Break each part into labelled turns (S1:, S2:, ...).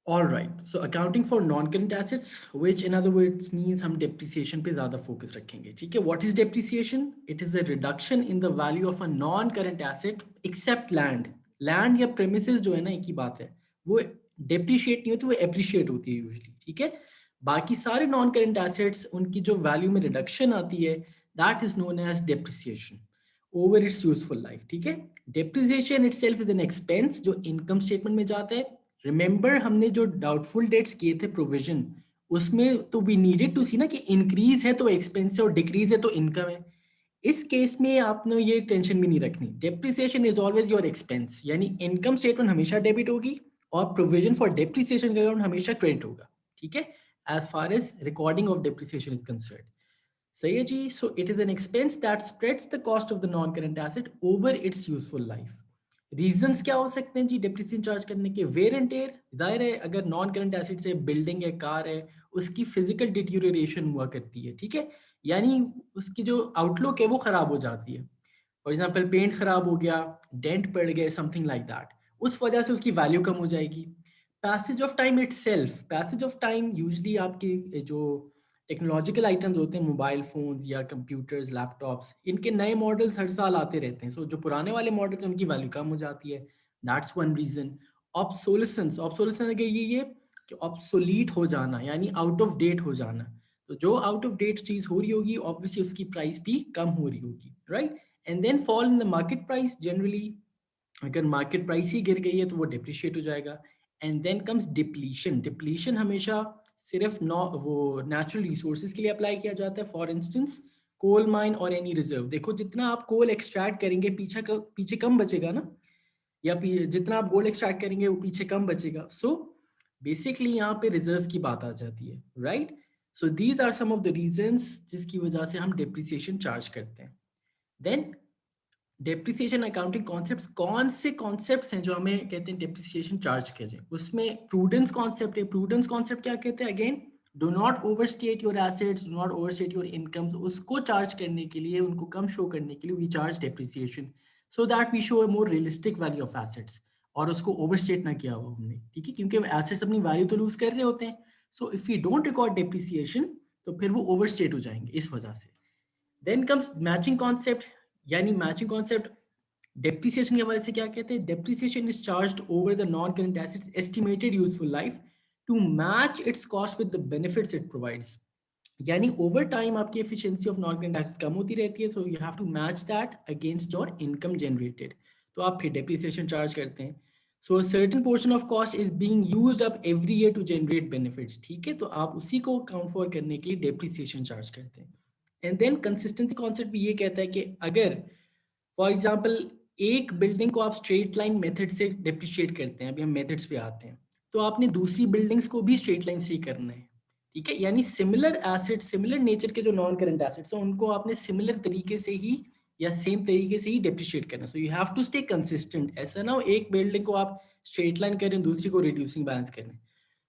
S1: All right. So accounting for non-current assets, which in other words means हम depreciation पे ज़्यादा focus रखेंगे. ठीक है? What is depreciation? It is a reduction in the value of a non-current asset except land. Land या premises जो है ना, एक ही बात है. वो depreciate नहीं होती, वो appreciate होती है usually. ठीक है? बाकी सारे non-current assets उनकी जो value में reduction आती है, that is known as depreciation over its useful life. ठीक है? Depreciation itself is an expense जो income statement में जाता है. रिमेंबर हमने जो डाउटफुल डेट्स किए थे प्रोविजन, उसमें तो वी नीडेड टू सी ना कि इंक्रीज है तो एक्सपेंस है और डिक्रीज है तो इनकम है. इस केस में आपने ये टेंशन भी नहीं रखनी. Depreciation is always your expense, यानी इनकम स्टेटमेंट हमेशा डेबिट होगी और प्रोविजन फॉर डेप्रिसिएशन का अकाउंट हमेशा क्रेडिट होगा. ठीक है, as far as recording of depreciation is concern. सही है जी. So it is an expense that spreads the cost of the non current asset over its useful life. Reasons क्या हो सकते हैं जी डेप्रिसिएशन चार्ज करने के? Wear and tear. जाहिर है अगर नॉन करंट एसेट से बिल्डिंग है, कार है, उसकी फिजिकल डिटीरियोरेशन हुआ करती है. ठीक है, यानी उसकी जो आउटलुक है वो खराब हो जाती है. फॉर एग्जांपल पेंट खराब हो गया, डेंट पड़ गए, समथिंग लाइक दैट, उस वजह से उसकी वैल्यू कम हो जाएगी. Passage of time itself. Passage of time usually आपकी जो टेक्नोलॉजिकल आइटम्स होते हैं, मोबाइल फोन्स या कंप्यूटर्स, लैपटॉप्स, इनके नए मॉडल्स हर साल आते रहते हैं. सो जो पुराने वाले मॉडल्स हैं उनकी वैल्यू कम हो जाती है. That's one reason. Obsolescence. Obsolescence अगर ये कि ऑब्सोलीट हो जाना, यानी आउट ऑफ डेट हो जाना. तो जो आउट ऑफ डेट चीज हो रही होगी ऑब्वियसली उसकी प्राइस भी कम हो रही होगी, right. And then fall in the market price. Generally अगर मार्केट प्राइस ही गिर गई है तो वो डिप्रिशिएट हो जाएगा. And then comes depletion. Depletion हमेशा सिर्फ नॉ वो नेचुरल रिसोर्सेज के लिए अप्लाई किया जाता है. फॉर इंस्टेंस कोल माइन और एनी रिजर्व. देखो जितना आप कोल एक्सट्रैक्ट करेंगे पीछे कम बचेगा ना, या जितना आप गोल्ड एक्सट्रैक्ट करेंगे वो पीछे कम बचेगा. सो बेसिकली यहाँ पे रिजर्व की बात आ जाती है, right. So these are some of the reasons जिसकी वजह से हम डिप्रिसिएशन चार्ज करते हैं. Then depreciation accounting concepts. कौन से कॉन्सेप्ट्स हैं जो हमें कहते हैं डेप्रिसिएशन चार्ज किया जाए? उसमें प्रूडेंस कॉन्सेप्ट है. प्रूडेंस कॉन्सेप्ट क्या कहते हैं? Again, do not overstate your assets, do not overstate your incomes. उसको चार्ज करने के लिए, उनको कम शो करने के लिए we charge depreciation, so that we show a more realistic value of assets, और उसको ओवरस्टेट ना किया हो हमने. ठीक है, क्योंकि एसेट्स अपनी वैल्यू तो लूज कर रहे होते हैं. So if you don't record depreciation तो फिर वो ओवरस्टेट हो जाएंगे इस वजह से. Then comes matching concept. यानी मैचिंग कॉन्सेप्ट डेप्रिसिएशन के हवाले से क्या कहते हैं? Depreciation is charged over the non current assets estimated useful life to match its cost with the benefits it provides. यानी ओवर टाइम आपकी efficiency of non current assets कम होती रहती है, so you have to match that against your income generated. तो आप फिर depreciation charge करते हैं. So a certain portion of cost is being used up every year to generate benefits. ठीक है, तो आप उसी को अकाउंट फॉर करने के लिए डेप्रिसिएशन चार्ज करते हैं. एंड देन कंसिस्टेंसी कॉन्सेप्ट भी ये कहता है कि अगर फॉर एग्जाम्पल एक बिल्डिंग को आप स्ट्रेट लाइन मेथड से डिप्रिशिएट करते हैं, अभी हम मेथड्स पे आते हैं, तो आपने दूसरी बिल्डिंग्स को भी स्ट्रेट लाइन से ही करना है. ठीक है, यानी सिमिलर एसेट, सिमिलर नेचर के जो नॉन करंट एसेट्स हैं उनको आपने सिमिलर तरीके से ही या सेम तरीके से ही डिप्रिशिएट करना. So you have to stay consistent. ऐसा ना हो एक बिल्डिंग को आप स्ट्रेट लाइन करें, दूसरी को रिड्यूसिंग बैलेंस करें.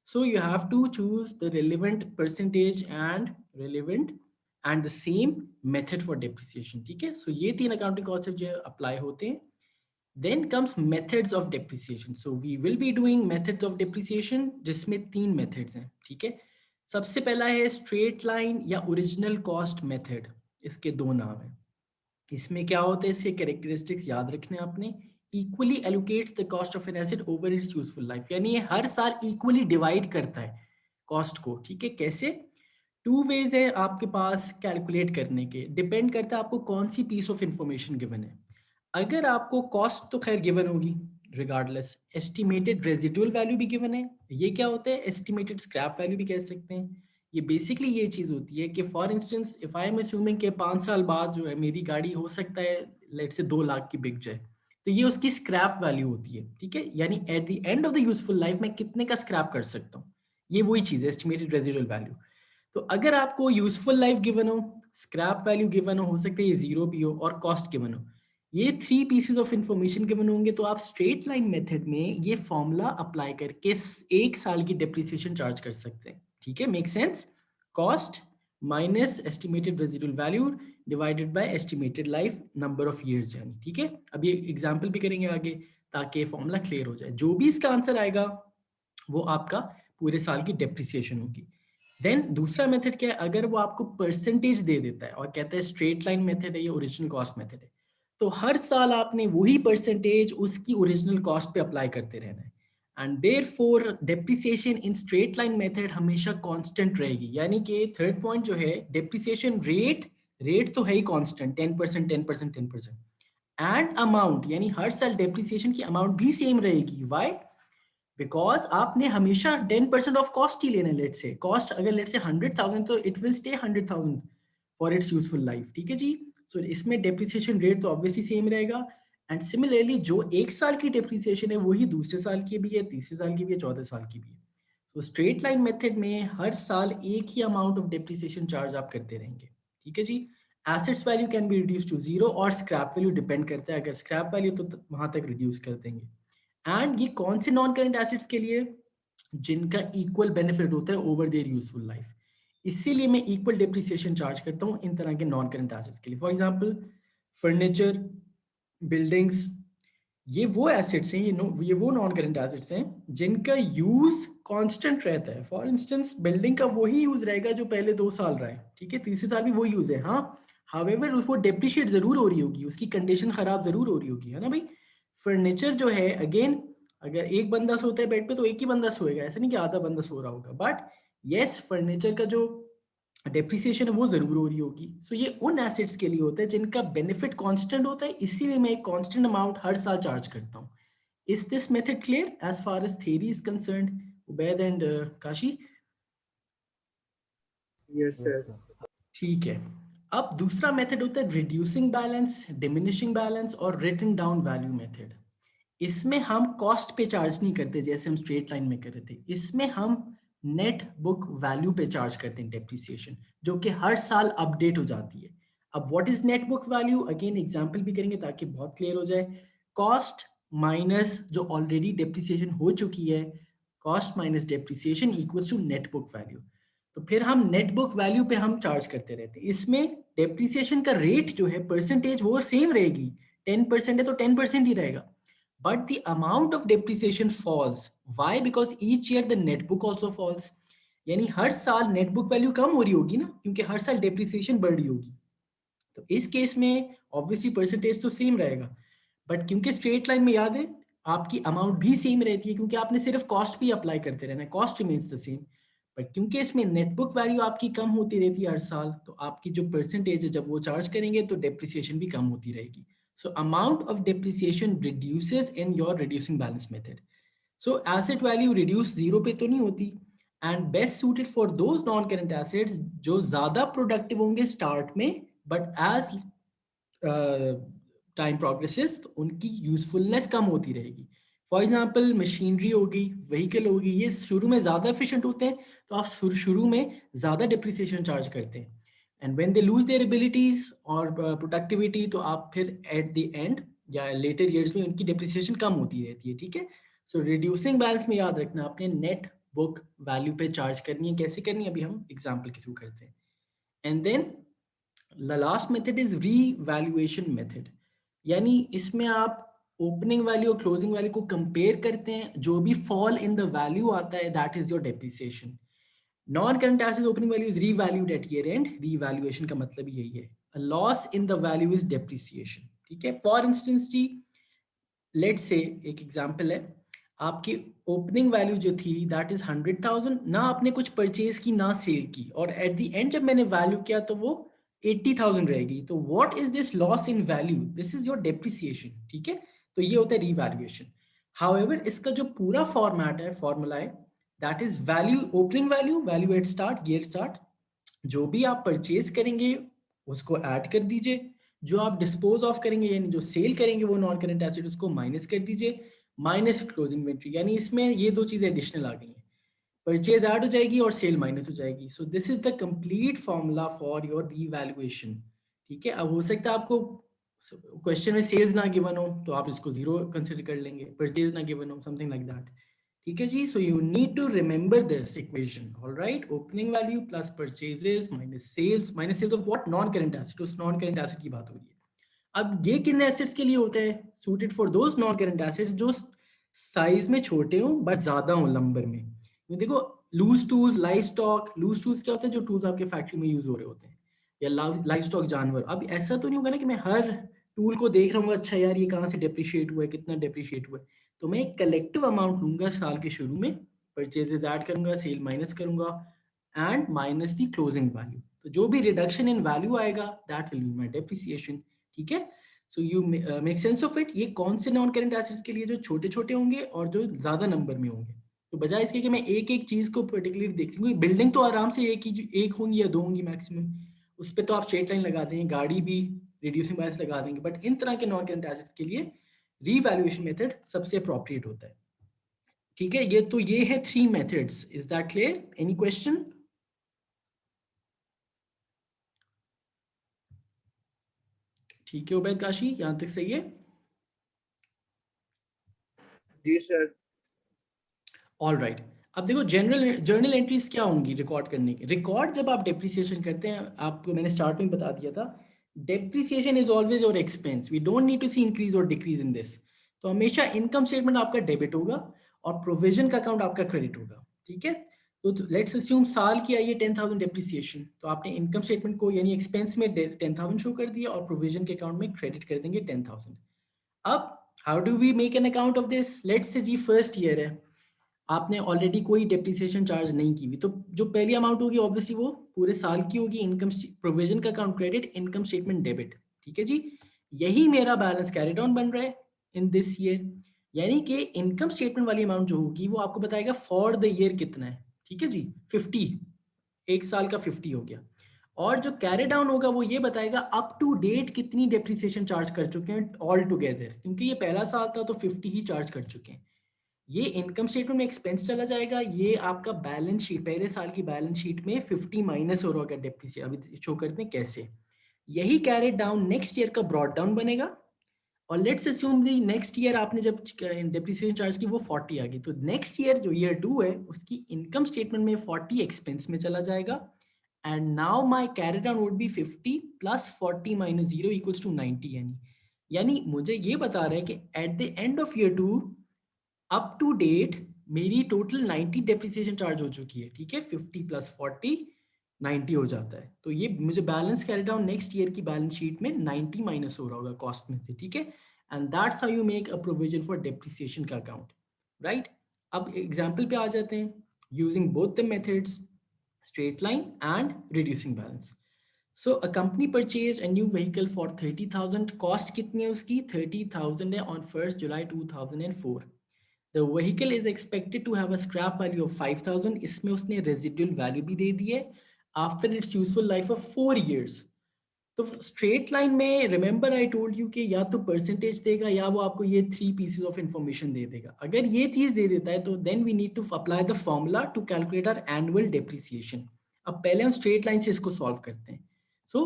S1: So you have to choose the relevant percentage and relevant and the same method for depreciation. ठीक है, so ये तीन accounting concept जो apply होते हैं. Then comes methods of depreciation. So we will be doing methods of depreciation जिसमें तीन methods हैं. ठीक है, सबसे पहला है straight line या original cost method. इसके दो नाम हैं. इसमें क्या होता है, इसके कैरेक्टरिस्टिक्स याद रखने आपने. Equally allocates the cost of an asset over its useful life. यानी ये हर साल इक्वली डिवाइड करता है कॉस्ट को. ठीक है, कैसे? टू वेज है आपके पास कैलकुलेट करने के. डिपेंड करता है आपको कौन सी पीस ऑफ इंफॉर्मेशन गिवन है. अगर आपको कॉस्ट तो खैर गिवन होगी रिगार्डलेस, एस्टिमेटेड रेजिडुअल वैल्यू भी गिवन है. ये क्या होता है? एस्टिमेटेड स्क्रैप वैल्यू भी कह सकते हैं. ये बेसिकली ये चीज़ होती है कि for instance if I am assuming कि 5 साल बाद जो है मेरी गाड़ी हो सकता है लेट से 2 लाख की बिक जाए, तो ये उसकी स्क्रैप वैल्यू होती है. ठीक है, यानी eight the end of the useful life में कितने का स्क्रैप कर सकता हूँ, ये वही चीज़ है एस्टिमेटेड रेजिडुअल वैल्यू. तो अगर आपको यूजफुल लाइफ गिवन हो, स्क्रैप वैल्यू गिवन हो सकता है ये जीरो भी हो, और कॉस्ट गिवन हो, ये three pieces of information given होंगे, तो आप स्ट्रेट लाइन मेथड में ये फॉर्मूला अप्लाई करके 1 साल की डेप्रिसिएशन चार्ज कर सकते हैं. ठीक है, make sense? Cost minus estimated residual value divided by estimated life number of years. यानी ठीक है, अब ये एग्जांपल भी करेंगे आगे ताकि फॉर्मूला क्लियर हो जाए. जो भी इसका आंसर आएगा वो आपका पूरे साल की डेप्रिसिएशन होगी। देन दूसरा मेथड क्या है, अगर वो आपको परसेंटेज दे देता है और कहता है स्ट्रेट लाइन मेथड है, ये ओरिजिनल कॉस्ट मेथड है, तो हर साल आपने वही परसेंटेज उसकी ओरिजिनल कॉस्ट पे अप्लाई करते रहना है। And therefore depreciation in straight line method हमेशा कांस्टेंट रहेगी। यानी कि थर्ड पॉइंट जो है, डेप्रिसिएशन रेट, रेट तो है ही कांस्टेंट 10%, 10%, 10%, एंड अमाउंट यानी हर साल डेप्रिसिएशन की अमाउंट भी सेम रहेगी। व्हाई? बिकॉज आपने हमेशा 10% ऑफ कॉस्ट ही लेना है। लेट से कॉस्ट अगर लेट से 100,000, तो it will stay 100,000 for its useful life. ठीक है जी। सो इसमें डेप्रिसिएशन रेट तो ऑब्वियसली सेम रहेगा। एंड सिमिलरली जो एक साल की डेप्रिसिएशन है वही दूसरे साल की भी है, तीसरे साल की भी है, चौथे साल की भी है। तो स्ट्रेट लाइन मेथड में हर साल एक ही अमाउंट ऑफ डेप्रिसिएशन चार्ज आप करते रहेंगे। ठीक है जी। Assets value can be reduce to zero, और स्क्रैप वैल्यू डिपेंड करता है, अगर स्क्रैप वैल्यू तो वहां तक रिड्यूस कर देंगे। एंड ये कौन से नॉन करेंट एसेट्स के लिए? जिनका इक्वल बेनिफिट होता है ओवर देयर यूजफुल लाइफ। इसीलिए मैं इक्वल डेप्रिसिएशन चार्ज करता हूँ इन तरह के नॉन करेंट एसेट्स के लिए। फॉर एग्जांपल फर्नीचर, बिल्डिंग्स, ये वो एसेट्स हैं, ये वो नॉन करेंट एसेट्स हैं जिनका यूज कांस्टेंट रहता है। फॉर इंस्टेंस बिल्डिंग का वही यूज रहेगा जो पहले 2 साल रहा है, ठीक है, तीसरे साल भी वही यूज है। हाँ, हावेवर उसको डेप्रिशिएट जरूर हो रही होगी, उसकी कंडीशन खराब जरूर हो रही होगी, है ना भाई। फर्नीचर जो है, अगेन, अगर एक बंदा सोता है बेड पे तो एक ही बंदा सोएगा, ऐसा नहीं कि आधा बंदा सो रहा होगा। बट यस, फर्नीचर का जो डेप्रिसिएशन है वो जरूर हो रही होगी। सो ये उन एसेट्स के लिए होता है जिनका बेनिफिट कांस्टेंट होता है, इसीलिए मैं एक कांस्टेंट अमाउंट हर साल चार्ज करता हूँ। Is this method clear as far as theory is concerned, Ubaid and Kashi?
S2: Yes, sir.
S1: ठीक है। अब दूसरा मेथड होता है रिड्यूसिंग बैलेंस, डिमिनिशिंग बैलेंस और रिटन डाउन वैल्यू मेथड। इसमें हम कॉस्ट पे चार्ज नहीं करते जैसे हम स्ट्रेट लाइन में कर रहे थे, इसमें हम नेट बुक वैल्यू पे चार्ज करते हैं डेप्रिसिएशन, जो कि हर साल अपडेट हो जाती है। अब what is net book value? Again example भी करेंगे ताकि बहुत क्लियर हो जाए। कॉस्ट माइनस जो ऑलरेडी डेप्रिसिएशन हो चुकी है, cost minus depreciation equals to net book value. तो फिर हम नेट बुक वैल्यू पे हम चार्ज करते रहते हैं। इसमें डेप्रिसिएशन का रेट जो है, परसेंटेज, वो सेम रहेगी। 10% है तो 10% ही रहेगा, but the amount of depreciation falls. Why? Because each year the net book also falls. यानी हर साल नेट बुक वैल्यू कम हो रही होगी ना, क्योंकि हर साल डेप्रिसिएशन बढ़ रही होगी। तो इस केस में ऑब्वियसली परसेंटेज तो सेम रहेगा, बट क्योंकि स्ट्रेट लाइन में याद है आपकी अमाउंट भी सेम रहती है, क्योंकि आपने सिर्फ कॉस्ट भी अप्लाई करते रहना है, cost remains the same. But क्योंकि इसमें नेट बुक वैल्यू आपकी कम होती रहती है हर साल, तो आपकी जो परसेंटेज है जब वो चार्ज करेंगे तो डेप्रिसिएशन भी कम होती रहेगी। So amount of depreciation reduces in your reducing balance method. So asset value reduce zero पे तो नहीं होती, and best suited for those non current assets जो ज्यादा प्रोडक्टिव होंगे स्टार्ट में, बट एज टाइम प्रोग्रेसेस तो उनकी यूजफुलनेस कम होती रहेगी। फॉर एग्जाम्पल मशीनरी होगी, व्हीकल होगी, ये शुरू में ज़्यादा एफिशिएंट होते हैं, तो आप शुरू में ज़्यादा डिप्रिसिएशन चार्ज करते हैं, and when they lose their abilities और प्रोडक्टिविटी, तो आप फिर एट द एंड या लेटर ईयर्स में उनकी डिप्रिसिएशन कम होती रहती है। ठीक है। सो रिड्यूसिंग बैलेंस में याद रखना आपने नेट बुक वैल्यू पे चार्ज करनी है। कैसे करनी है अभी हम एग्जाम्पल के थ्रू करते हैं। And then the last method is revaluation method. यानी इसमें आप ओपनिंग वैल्यू और क्लोजिंग वैल्यू को कंपेयर करते हैं, जो भी फॉल इन द वैल्यू आता है that is your depreciation. Non current asset opening value is revalued at year end, revaluation का मतलब यही है। A loss in the value is depreciation. ठीक है। For instance ji, let's say एक example है, आपकी ओपनिंग वैल्यू जो थी दैट इज 100,000, ना आपने कुछ परचेज की ना सेल की, और एट द एंड जब मैंने वैल्यू किया तो वो 80,000 रहेगी। तो what is this loss in value? This is your depreciation. ठीक है। तो ये होता है रीवैल्यूएशन। हाउएवर इसका जो पूरा फॉर्मेट है, फॉर्मूला है, that is value, opening value, value at start, year start, जो भी आप परचेज करेंगे उसको ऐड कर दीजिए, जो आप डिस्पोज ऑफ करेंगे यानी जो सेल करेंगे वो नॉन करेंट एसेट, उसको माइनस कर दीजिए, माइनस क्लोजिंग इन्वेंट्री। यानी इसमें ये दो चीजें एडिशनल आ गई हैं, परचेज ऐड हो जाएगी और सेल माइनस हो जाएगी। So this is the complete formula for your revaluation. ठीक है। अब हो सकता है आपको क्वेश्चन में सेल्स ना गिवन हो तो आप इसको जीरो कंसिडर कर लेंगे, परचेज ना गिवन हो, समथिंग लाइक दैट। ठीक है जी। So you need to remember this equation. Alright, opening value plus purchases minus sales of what? Non current asset. उस नॉन करेंट एसेट की बात हो रही है। अब ये किन एसेट्स के लिए होता है? Suited for those non current assets जो साइज में छोटे हों बट ज्यादा हों नंबर में। देखो loose tools, live stock, loose tools क्या होते हैं, जो टूल्स आपके फैक्ट्री में यूज हो रहे होते हैं, या लाइव स्टॉक जानवर। अब ऐसा तो नहीं होगा ना कि मैं हर टूल को देख रहा हूँ, अच्छा यार ये कहाँ से डेप्रिशिएट हुआ है, कितना डेप्रिशिएट हुआ है। तो मैं एक कलेक्टिव अमाउंट लूंगा साल के शुरू में, परचेजेज ऐड करूंगा, सेल माइनस करूंगा, and minus the closing value. तो जो भी रिडक्शन इन वैल्यू आएगा that will be my depreciation. ठीक है, so you make sense of it. ये कौन से नॉन करेंट एसेट्स के लिए जो छोटे छोटे होंगे और जो ज्यादा नंबर में होंगे। तो बजाय इसके कि मैं एक एक चीज को पर्टिकुलरली देखूंगी, बिल्डिंग तो आराम से एक होंगी या दो होंगी मैक्सिमम, उस पर तो आप स्ट्रेट लाइन लगा देंगे, गाड़ी भी रिड्यूसिंग बैलेंस लगा देंगे। बट इन तरह के नॉन करेंट एसेट्स के लिए रीवैल्यूएशन मेथड सबसे अप्रोप्रिएट होता है। ठीक है, ये है 3 methods. Is that clear? Any question? ठीक है उबैद काशी, यहाँ तक सही है?
S2: जी सर।
S1: All right. अब देखो जर्नल एंट्रीज क्या होंगी रिकॉर्ड करने की। रिकॉर्ड जब आप डेप्रिसिएशन करते हैं, आपको मैंने स्टार्ट में बता दिया था, डेप्रिसिएशन इज ऑलवेज और expense, we don't need to see increase और डिक्रीज इन दिस। तो हमेशा इनकम स्टेटमेंट आपका डेबिट होगा और प्रोविजन का अकाउंट आपका क्रेडिट होगा। ठीक है, तो लेट्स अस्यूम साल की आई है 10,000 डेप्रिसिएशन, तो आपने इनकम स्टेटमेंट को यानी एक्सपेंस में 10,000 शो कर दिया और प्रोविजन के अकाउंट में क्रेडिट कर देंगे 10,000। अब how do we make an account of this? Let's say जी फर्स्ट ईयर है, आपने ऑलरेडी कोई डेप्रिसिएशन चार्ज नहीं की हुई, तो जो पहली अमाउंट होगी ऑब्वियसली वो पूरे साल की होगी। इनकम प्रोविजन का account credit, income statement debit. ठीक है जी, यही मेरा बैलेंस कैरी डाउन बन रहा है इन दिस ईयर। यानी कि इनकम स्टेटमेंट वाली अमाउंट जो होगी वो आपको बताएगा फॉर द ईयर कितना है। ठीक है जी, 50, एक साल का 50 हो गया। और जो कैरी डाउन होगा वो ये बताएगा अप टू डेट कितनी डेप्रिसिएशन चार्ज कर चुके हैं ऑल टुगेदर, क्योंकि ये पहला साल था तो 50 ही चार्ज कर चुके हैं। ये इनकम स्टेटमेंट में एक्सपेंस चला जाएगा, ये आपका बैलेंस शीट, पहले साल की बैलेंस शीट में 50 माइनस हो रहा होगा डेप्रिसिएशन। अभी शो करते हैं कैसे। यही कैरेट डाउन नेक्स्ट ईयर का ब्रॉड डाउन बनेगा। और let's assume the next year आपने जब डेप्रिसिएशन चार्ज की वो 40 आ गई, तो नेक्स्ट ईयर जो ईयर 2 है उसकी इनकम स्टेटमेंट में 40 एक्सपेंस में चला जाएगा। And now my carried down would be 50 plus 40 minus 0 equals to 90। यानी मुझे ये बता रहा है कि at the end of year 2 up to date मेरी टोटल 90 डेप्रिसिएशन चार्ज हो चुकी है। ठीक है, 50 प्लस 40 90 हो जाता है। तो ये मुझे balance carry down next year की बैलेंस शीट में 90 माइनस हो रहा होगा कॉस्ट में से। ठीक है, and that's how you make a provision for depreciation का अकाउंट। राइट, अब एग्जाम्पल पे आ जाते हैं using both the methods, straight line and reducing balance. So a company purchased a new vehicle for 30,000. Cost कितनी है उसकी? 30,000 है on 1st July 2004. The vehicle is expected to have a scrap value of 5,000. इसमें उसने residual value भी दे दी है after its useful life of 4 years. तो straight line में रिमेंबर आई टोल्ड यू कि या तो परसेंटेज देगा या वो आपको ये 3 पीसेस ऑफ इंफॉर्मेशन दे देगा। अगर ये चीज दे देता है तो then we need to apply the formula to calculate our annual depreciation. अब पहले हम स्ट्रेट लाइन से इसको सॉल्व करते हैं। सो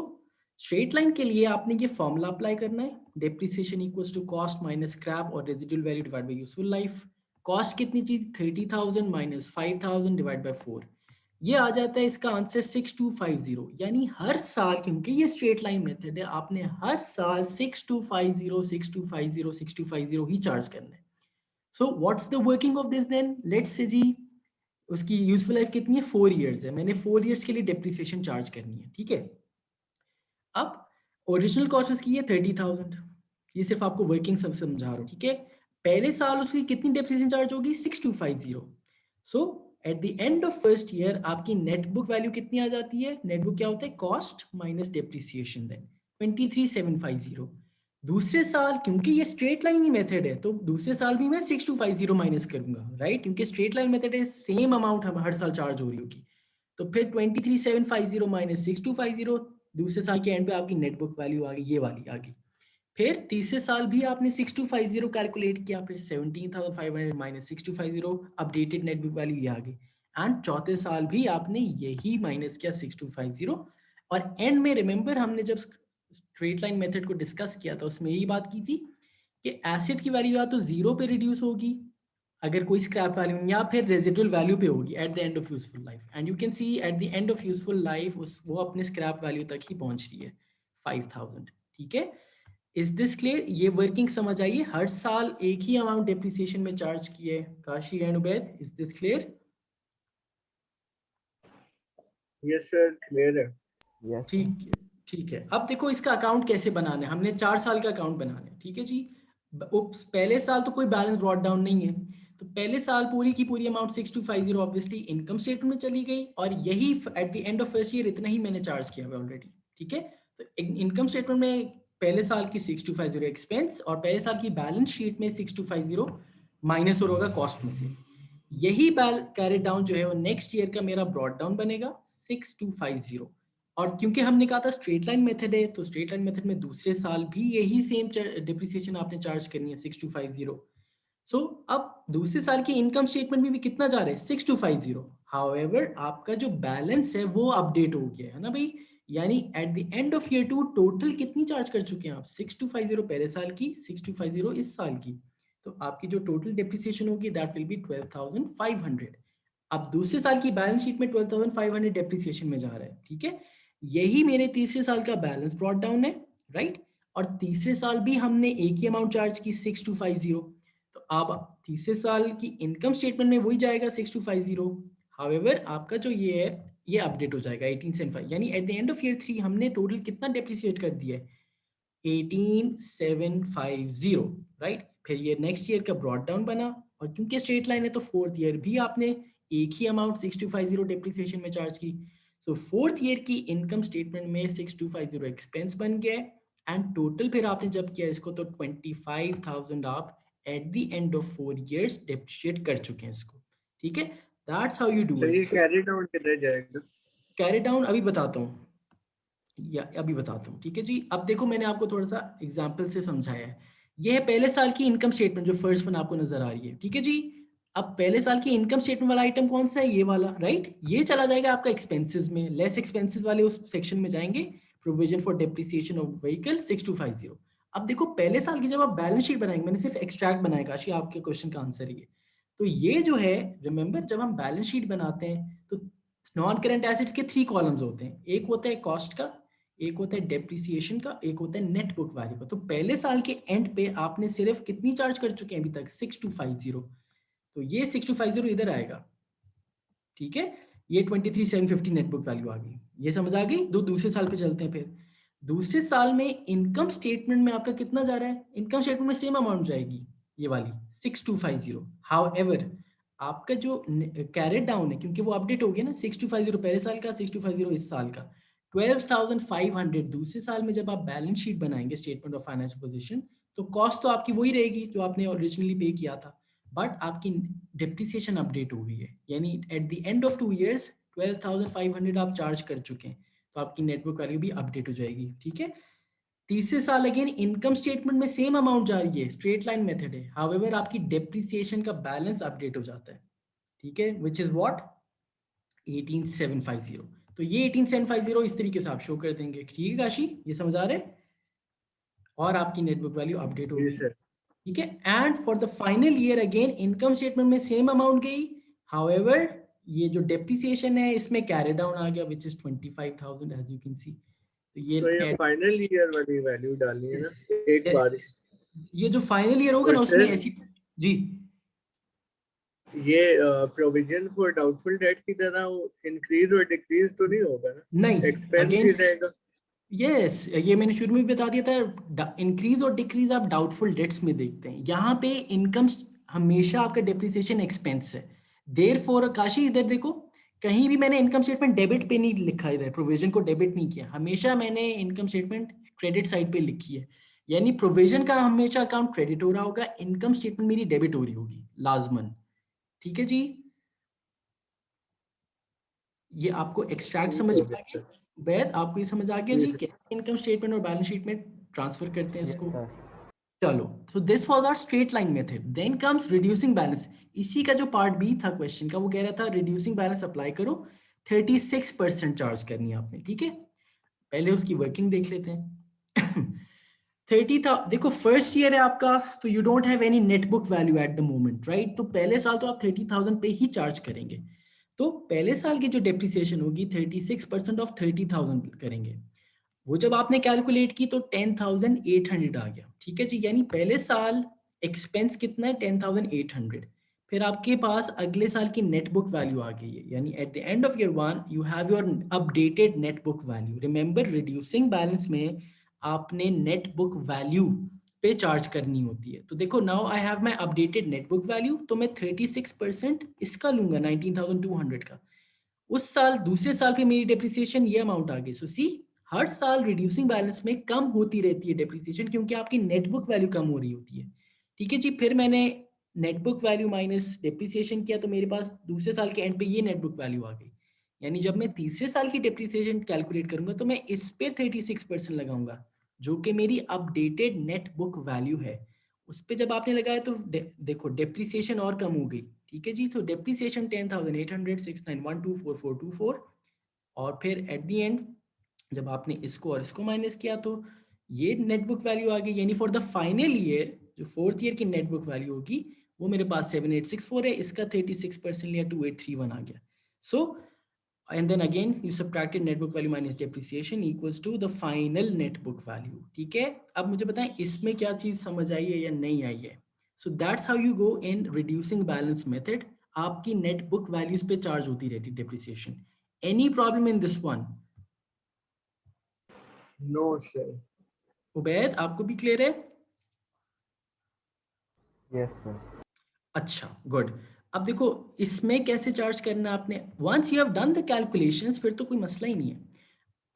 S1: स्ट्रेट लाइन के लिए आपने ये फॉर्मूला अप्लाई करना है, depreciation equals to cost minus scrap और residual value divide by useful life. Cost कितनी चीज? 30,000 माइनस 5,000 डिवाइड बाय 4, ये आ जाता है इसका आंसर 6250। यानी हर साल, क्योंकि ये स्ट्रेट लाइन मेथड है, आपने हर साल 6250 6250 6250 ही चार्ज करना है। So what's the working of this then? Let's say जी उसकी यूजफुल लाइफ कितनी है? 4 इयर्स है, मैंने 4 इयर्स के लिए डेप्रिसिएशन चार्ज करनी है। ठीक है, अब ओरिजिनल कॉस्ट उसकी है 30,000, ये सिर्फ आपको वर्किंग सब समझा रहा हूँ। ठीक है, पहले साल उसकी कितनी डेप्रिसिएशन चार्ज होगी? 6250। So at the end of first year आपकी नेट बुक वैल्यू कितनी आ जाती है? नेट बुक क्या होता है? Cost minus depreciation, then 23,750। दूसरे साल, क्योंकि ये स्ट्रेट लाइन ही मेथड है, तो दूसरे साल भी मैं 6250 माइनस करूंगा, राइट, क्योंकि स्ट्रेट लाइन मेथड है, सेम अमाउंट हर साल चार्ज हो रही होगी। तो फिर 23,750 माइनस 6250, दूसरे साल के एंड पे आपकी नेट बुक वैल्यू आ गई, ये वाली आ गई। फिर तीसरे साल भी आपने 6250 कैलकुलेट किया, फिर 17,500 minus 6250, updated net book value ये आ गई। एंड चौथे साल भी आपने यही माइनस किया 6250। और एंड में रिमेंबर हमने जब स्ट्रेट लाइन मेथड को डिस्कस किया था उसमें यही बात की थी कि एसिड की वैल्यू या तो जीरो पे रिड्यूस होगी अगर कोई स्क्रैप वैल्यू, या फिर रेजिडुअल वैल्यू पे होगी eight the end of useful life. And you can C eight the end of useful life वो अपने स्क्रैप वैल्यू तक ही पहुंच रही है 5,000। ठीक है, इज दिस क्लियर? ये वर्किंग समझ आइए, हर साल एक ही अमाउंट डेप्रिसिएशन में चार्ज किए। Kashi and Ubaid, is this clear?
S2: Yes sir, clear है।
S3: यस
S1: ठीक है। अब देखो इसका अकाउंट कैसे बनाना है, हमने 4 साल का अकाउंट बनाना है, ठीक है जी। पहले साल तो कोई बैलेंस ब्रॉट डाउन नहीं है, तो पहले साल पूरी की पूरी अमाउंट 6250 ऑब्वियसली इनकम स्टेटमेंट में चली गई, और यही eight the end of first year इतना ही मैंने चार्ज किया हुआ ऑलरेडी, ठीक है। तो इनकम स्टेटमेंट में पहले साल की 6250 एक्सपेंस, और पहले साल की बैलेंस शीट में 6250 माइनस और होगा कॉस्ट में से। यही कैरेट डाउन जो है वो नेक्स्ट ईयर का मेरा ब्रॉट डाउन बनेगा 6250। और क्योंकि हमने कहा था स्ट्रेट लाइन मेथड है, तो स्ट्रेट लाइन मेथड में दूसरे साल भी यही सेम डिप्रिसिएशन आपने चार्ज करनी है 6250। सो अब दूसरे साल की इनकम स्टेटमेंट में भी कितना जा रहा है 6250। हाउएवर आपका जो बैलेंस है वो अपडेट हो गया है ना भाई, यानी eight the end of year 2 total कितनी चार्ज कर चुके हैं आप 6250 पहले साल की, 6250 इस साल की, तो आपकी जो टोटल डिप्रिसिएशन होगी दैट विल बी 12500। अब दूसरे साल की बैलेंस शीट में 12500 डेप्रिसिएशन में जा रहा है, ठीक है। यही मेरे तीसरे साल का बैलेंस ब्रॉट डाउन है, राइट। और तीसरे साल भी हमने एक ही अमाउंट चार्ज की 6250, तो अब तीसरे साल की इनकम स्टेटमेंट में वही जाएगा 6250। हाउएवर आपका जो ये है ये अपडेट हो जाएगा 1875, यानी eight the end of year 3 हमने टोटल कितना डेप्रिसिएट कर दिया है 18750, राइट। फिर ये नेक्स्ट ईयर का ब्रॉड डाउन बना, और क्योंकि स्ट्रेट लाइन है तो फोर्थ ईयर भी आपने एक ही अमाउंट 6250 डेप्रिसिएशन में चार्ज की। सो फोर्थ ईयर की इनकम स्टेटमेंट में 6250 एक्सपेंस बन गया, एंड टोटल फिर आपने जब किया इसको तो 25000 आप eight the end of 4 years depreciate कर चुके हैं इसको, ठीक है। That's how you do
S2: sir ये
S1: इट।
S2: कैरी डाउन कितना जाएगा?
S1: कैरी डाउन अभी बताता हूँ, अभी बताता हूँ, ठीक है जी। अब देखो मैंने आपको थोड़ा सा एग्जाम्पल से समझाया है। ये है पहले साल की इनकम स्टेटमेंट जो फर्स्ट वन आपको नजर आ रही है, ठीक है जी। अब पहले साल की इनकम स्टेटमेंट वाला आइटम कौन सा है, ये वाला, राइट। ये चला जाएगा आपका एक्सपेंसेस में, लेस एक्सपेंसेस वाले उस सेक्शन में जाएंगे, provision for depreciation of vehicle 6250। अब देखो पहले साल की जब आप बैलेंस शीट बनाएंगे, मैंने सिर्फ एक्सट्रैक्ट बनाया, काशी आपके क्वेश्चन का आंसर ये। तो ये जो है रिमेंबर, जब हम बैलेंस शीट बनाते हैं तो नॉन करेंट एसेट्स के 3 कॉलम्स होते हैं, एक होता है कॉस्ट का, एक होता है डेप्रिसिएशन का, एक होता है नेट बुक वैल्यू का। तो पहले साल के एंड पे आपने सिर्फ कितनी चार्ज कर चुके हैं अभी तक 6250, तो ये 6250 इधर आएगा, ठीक है। ये 23750 नेट बुक वैल्यू आ गई, ये समझ आ गई। दूसरे साल पे चलते हैं। फिर दूसरे साल में इनकम स्टेटमेंट में आपका कितना जा रहा है, इनकम स्टेटमेंट में सेम अमाउंट जाएगी ये वाली 6250। हाउएवर आपका जो कैरेट डाउन है, क्योंकि वो अपडेट हो गया ना, 6250 पहले साल का, 6250 इस साल का, 12500 दूसरे साल में जब आप बैलेंस शीट बनाएंगे स्टेटमेंट ऑफ फाइनेंशियल पोजीशन, तो कॉस्ट तो आपकी वही रहेगी जो आपने ओरिजिनली पे किया था, बट आपकी डेप्रिसिएशन अपडेट हो गई है, यानी eight the end of 2 years 12500 आप चार्ज कर चुके हैं, तो आपकी नेटवर्क वैल्यू भी अपडेट हो जाएगी, ठीक है। तीसरे साल अगेन इनकम स्टेटमेंट में सेम अमाउंट जा रही है, स्ट्रेट लाइन मेथड है, हाउएवर आपकी डेप्रिसिएशन का बैलेंस अपडेट हो जाता है, ठीक है, विच इज व्हाट 18750। तो ये 18750 इस तरीके से आप शो कर देंगे, ठीक है काशी, ये समझ आ रहा है। और आपकी नेटवर्क वैल्यू अपडेट
S2: जी
S1: होगी,
S2: सर।
S1: ठीक है। And for the final year again income statement में सेम अमाउंट गई, हाउएवर ये जो डेप्रिसिएशन है इसमें कैरी डाउन आ गया which is 25000 as you can see. तो ये
S2: तो ये फाइनल ईयर वाली वैल्यू डालनी है ना
S1: yes,
S2: एक
S1: yes,
S2: बार ही?
S1: yes. ये जो फाइनल ईयर होगा
S2: और
S1: ना उसमें
S2: सर
S1: ऐसी, जी
S2: ये प्रोविजन फॉर डाउटफुल डेट की तरह इंक्रीज और डिक्रीज तो नहीं होगा ना?
S1: नहीं,
S2: एक्सपेंस ही
S1: अगेन
S2: रहेगा।
S1: यस, ये मैंने शुरू में भी बता दिया था, इंक्रीज और डिक्रीज आप डाउटफुल डेट्स में देखते हैं, यहाँ पे इनकम हमेशा आपका डेप्रिसिएशन एक्सपेंस है। देर फॉर काशी इधर देखो, कहीं भी मैंने इनकम स्टेटमेंट डेबिट पे नहीं लिखा, इधर प्रोविजन को डेबिट नहीं किया, हमेशा मैंने इनकम स्टेटमेंट क्रेडिट साइड पे लिखी है, यानी प्रोविजन का हमेशा अकाउंट क्रेडिट हो रहा होगा, इनकम स्टेटमेंट मेरी डेबिट हो रही होगी लाजमन, ठीक है जी। ये आपको एक्सट्रैक्ट समझ में आ गया, वैद आपको ये समझ आ गया जी, कैसे इनकम स्टेटमेंट और बैलेंस शीट में ट्रांसफर करते हैं
S3: यस
S1: इसको।
S3: सर।
S1: चलो, so this was our straight line method, then comes reducing balance। इसी का जो पार्ट बी था क्वेश्चन का वो कह रहा था रिड्यूसिंग बैलेंस अप्लाई करो, 36% चार्ज करनी है आपने, ठीक है। पहले उसकी वर्किंग देख लेते हैं 30 था, देखो फर्स्ट ईयर है आपका, तो you don't have any net book value at the moment, right. तो पहले साल तो आप 30,000 पे ही चार्ज करेंगे, तो पहले साल की जो डेप्रिसिएशन होगी 36% ऑफ 30,000 करेंगे। वो जब आपने कैलकुलेट की तो 10,800 आ गया, ठीक है जी। यानी पहले साल एक्सपेंस कितना है, 10,800। फिर आपके पास अगले साल की नेट बुक वैल्यू आ गई है, यानी eight the end of year 1 you have your updated net book value. Remember, reducing balance में आपने नेट बुक वैल्यू पे चार्ज करनी होती है। तो देखो, now I have my updated net book value, तो मैं 36% इसका लूंगा 19,200 का। उस साल, दूसरे साल पे मेरी डेप्रिसिएशन ये अमाउंट आ गई। सो सी, हर साल रिड्यूसिंग बैलेंस में कम होती रहती है डेप्रिसिएशन, क्योंकि आपकी नेट बुक वैल्यू कम हो रही होती है, ठीक है जी। फिर मैंने net book value minus depreciation किया, तो मेरे पास दूसरे साल के एंड पे ये नेट बुक वैल्यू आ गई। यानी जब मैं तीसरे साल की डेप्रिसिएशन कैलकुलेट करूंगा तो मैं इस पे 36% लगाऊंगा, जो कि मेरी अपडेटेड नेट बुक वैल्यू है। उस पे जब आपने लगाया तो देखो डेप्रिसिएशन और कम हो गई, ठीक है जी। तो डेप्रिसिएशन 10,800, 69124424। और फिर एट द एंड जब आपने इसको और इसको माइनस किया तो ये नेट बुक वैल्यू आ गई। यानी फॉर द फाइनल ईयर जो फोर्थ ईयर की नेट बुक वैल्यू होगी वो मेरे पास 7864 है, इसका 36% लिया 2831 आ गया। सो and then again you subtracted net book value minus depreciation equals to the final net book value, ठीक है। अब मुझे बताएं इसमें क्या चीज समझ आई है या नहीं आई है। so that's how you go in reducing balance method। आपकी net book values पे चार्ज होती रहती depreciation। any problem in this one?
S2: No, sir.
S1: Ubaid, आपको भी क्लियर है?
S3: Yes, sir.
S1: अच्छा, गुड। अब देखो इसमें कैसे चार्ज करना है आपने, once you have done the calculations फिर तो कोई मसला ही नहीं है,